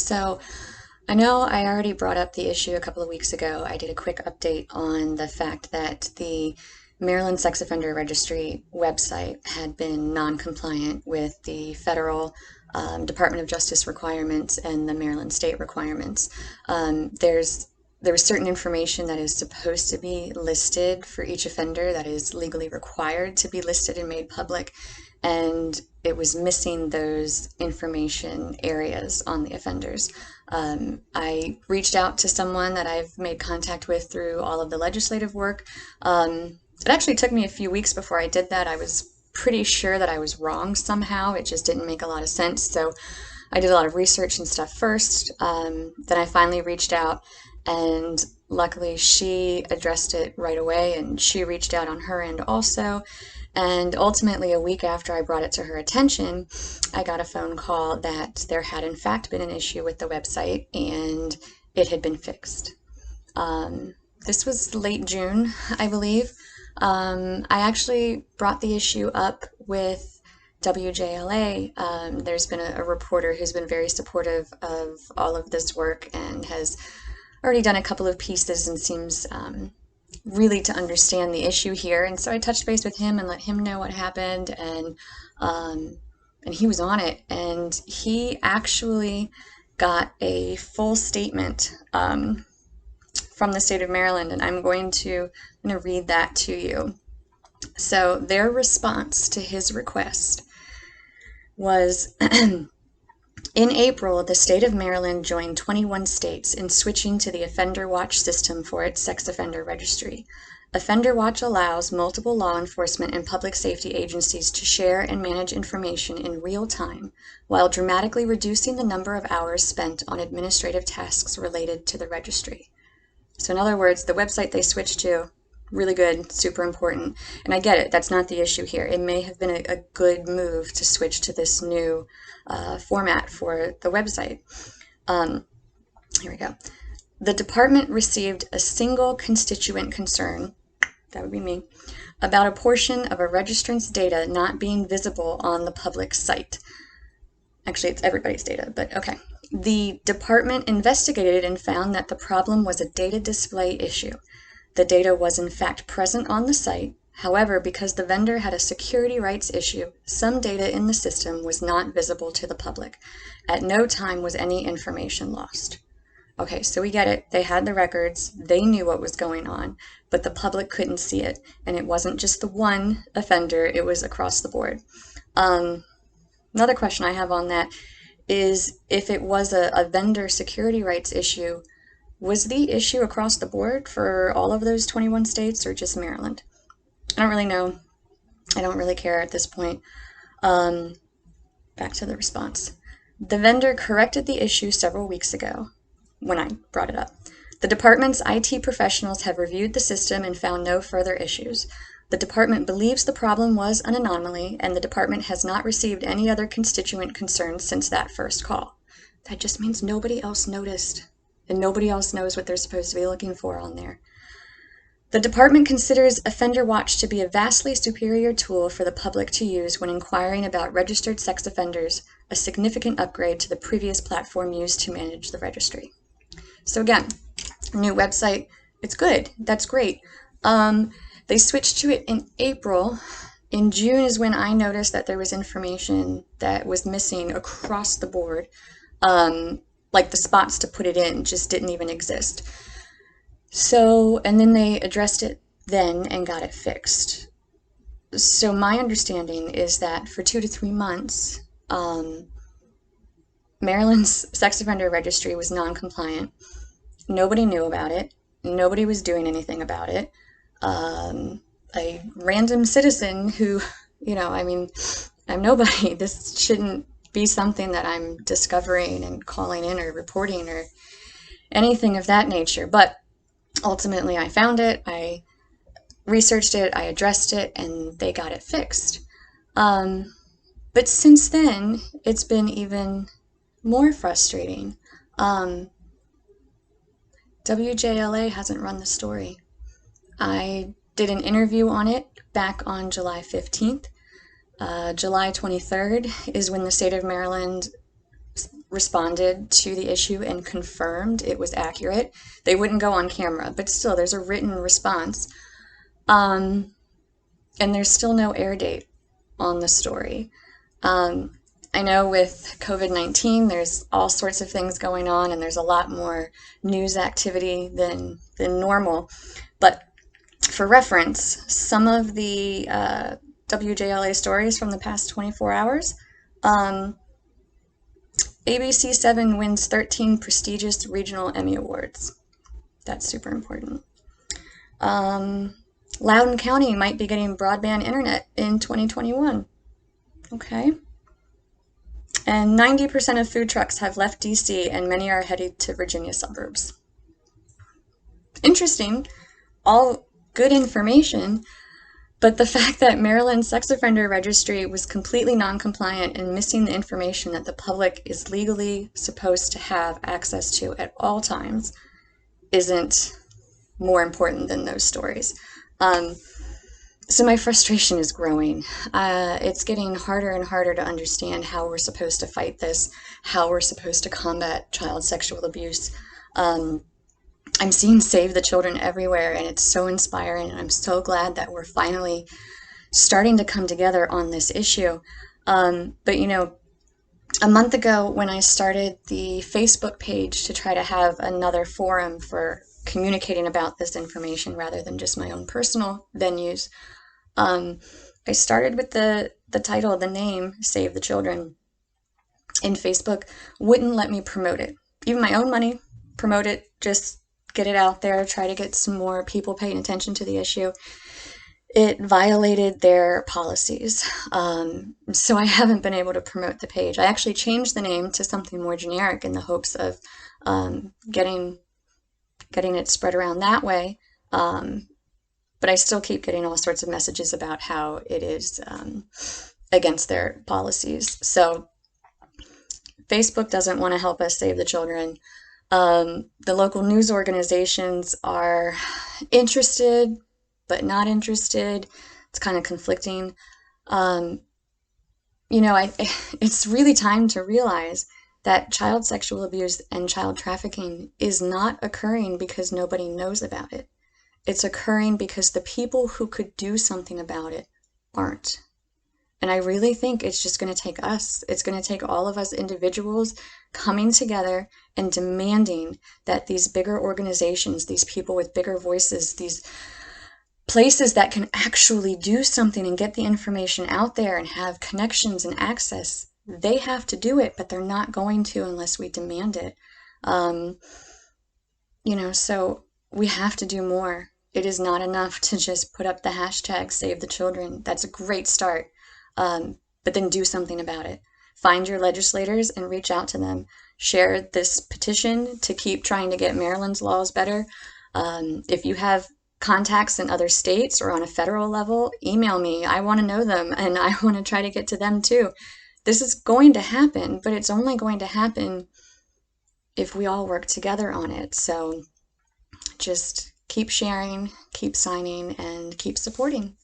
So I know I already brought up the issue a couple of weeks ago. I did a quick update on the fact that the Maryland Sex Offender Registry website had been non-compliant with the federal Department of Justice requirements and the Maryland state requirements. There was certain information that is supposed to be listed for each offender that is legally required to be listed and made public, and it was missing those information areas on the offenders. I reached out to someone that I've made contact with through all of the legislative work. It actually took me a few weeks before I did that. I was pretty sure that I was wrong somehow. It just didn't make a lot of sense. So I did a lot of research and stuff first. Then I finally reached out, and luckily she addressed it right away, and she reached out on her end also. And ultimately, a week after I brought it to her attention, I got a phone call that there had in fact been an issue with the website and it had been fixed. This was late June, I believe. I actually brought the issue up with WJLA. There's been a reporter who's been very supportive of all of this work and has already done a couple of pieces and seems really to understand the issue here. And so I touched base with him and let him know what happened, and he was on it, and he actually got a full statement from the state of Maryland, and I'm going to read that to you. So their response to his request was in April, the state of Maryland joined 21 states in switching to the Offender Watch system for its sex offender registry. Offender Watch allows multiple law enforcement and public safety agencies to share and manage information in real time, while dramatically reducing the number of hours spent on administrative tasks related to the registry. So in other words, the website they switched to, really good, super important. And I get it, that's not the issue here. It may have been a good move to switch to this new format for the website. Here we go. The department received a single constituent concern, that would be me, about a portion of a registrant's data not being visible on the public site. Actually, it's everybody's data, but okay. The department investigated and found that the problem was a data display issue. The data was in fact present on the site. However, because the vendor had a security rights issue, some data in the system was not visible to the public. At no time was any information lost. Okay, so we get it. They had the records, they knew what was going on, but the public couldn't see it. And it wasn't just the one offender, it was across the board. Another question I have on that is, if it was a vendor security rights issue, was the issue across the board for all of those 21 states or just Maryland? I don't really know. I don't really care at this point. Back to the response. The vendor corrected the issue several weeks ago when I brought it up. The department's IT professionals have reviewed the system and found no further issues. The department believes the problem was an anomaly, and the department has not received any other constituent concerns since that first call. That just means nobody else noticed, and nobody else knows what they're supposed to be looking for on there. The department considers Offender Watch to be a vastly superior tool for the public to use when inquiring about registered sex offenders, a significant upgrade to the previous platform used to manage the registry. So again, new website, it's good, that's great. They switched to it in April. In June is when I noticed that there was information that was missing across the board. Like the spots to put it in just didn't even exist. So, and then they addressed it then and got it fixed. So my understanding is that for 2 to 3 months, Maryland's sex offender registry was non-compliant. Nobody knew about it. Nobody was doing anything about it. A random citizen who, I'm nobody. This shouldn't be something that I'm discovering and calling in or reporting or anything of that nature. But ultimately I found it, I researched it, I addressed it, and they got it fixed. But since then, it's been even more frustrating. WJLA hasn't run the story. I did an interview on it back on July 15th. July 23rd is when the state of Maryland responded to the issue and confirmed it was accurate. They wouldn't go on camera, but still, there's a written response. And there's still no air date on the story. I know with COVID-19, there's all sorts of things going on, and there's a lot more news activity than normal. But for reference, some of the WJLA stories from the past 24 hours, ABC 7 wins 13 prestigious regional Emmy Awards. That's super important. Loudoun County might be getting broadband internet in 2021. Okay. And 90% of food trucks have left DC, and many are headed to Virginia suburbs. Interesting. All good information, but the fact that Maryland's sex offender registry was completely non-compliant and missing the information that the public is legally supposed to have access to at all times isn't more important than those stories. So my frustration is growing. It's getting harder and harder to understand how we're supposed to fight this, how we're supposed to combat child sexual abuse. I'm seeing Save the Children everywhere, and it's so inspiring, and I'm so glad that we're finally starting to come together on this issue. But you know, a month ago when I started the Facebook page to try to have another forum for communicating about this information rather than just my own personal venues, I started with the title, the name, Save the Children, and Facebook wouldn't let me promote it. Even my own money, promote it, just get it out there, try to get some more people paying attention to the issue. It violated their policies. So I haven't been able to promote the page. I actually changed the name to something more generic in the hopes of getting it spread around that way. But I still keep getting all sorts of messages about how it is against their policies. So Facebook doesn't want to help us save the children. The local news organizations are interested, but not interested. It's kind of conflicting. You know, it's really time to realize that child sexual abuse and child trafficking is not occurring because nobody knows about it. It's occurring because the people who could do something about it aren't. And I really think it's just going to take us. It's going to take all of us individuals coming together and demanding that these bigger organizations, these people with bigger voices, these places that can actually do something and get the information out there and have connections and access, they have to do it, but they're not going to unless we demand it. You know, so we have to do more. It is not enough to just put up the hashtag Save the Children. That's a great start. But then do something about it. Find your legislators and reach out to them. Share this petition to keep trying to get Maryland's laws better. If you have contacts in other states or on a federal level, email me. I want to know them, and I want to try to get to them too. This is going to happen, but it's only going to happen if we all work together on it. So just keep sharing, keep signing, and keep supporting.